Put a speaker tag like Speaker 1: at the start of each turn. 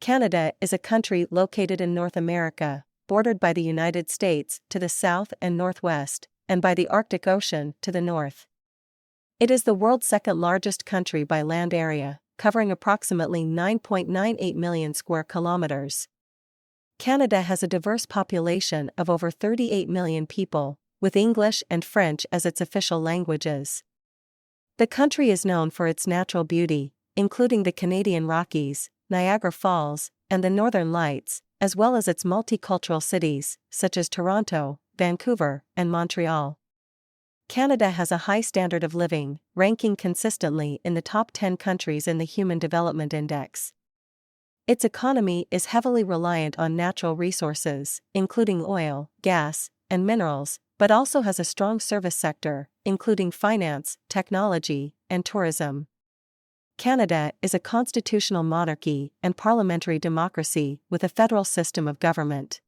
Speaker 1: Canada is a country located in North America, bordered by the United States to the south and northwest, and by the Arctic Ocean to the north. It is the world's second-largest country by land area, covering approximately 9.98 million square kilometers. Canada has a diverse population of over 38 million people, with English and French as its official languages. The country is known for its natural beauty, including the Canadian Rockies, Niagara Falls, and the Northern Lights, as well as its multicultural cities, such as Toronto, Vancouver, and Montreal. Canada has a high standard of living, ranking consistently in the top 10 countries in the Human Development Index. Its economy is heavily reliant on natural resources, including oil, gas, and minerals, but also has a strong service sector, including finance, technology, and tourism. Canada is a constitutional monarchy and parliamentary democracy with a federal system of government.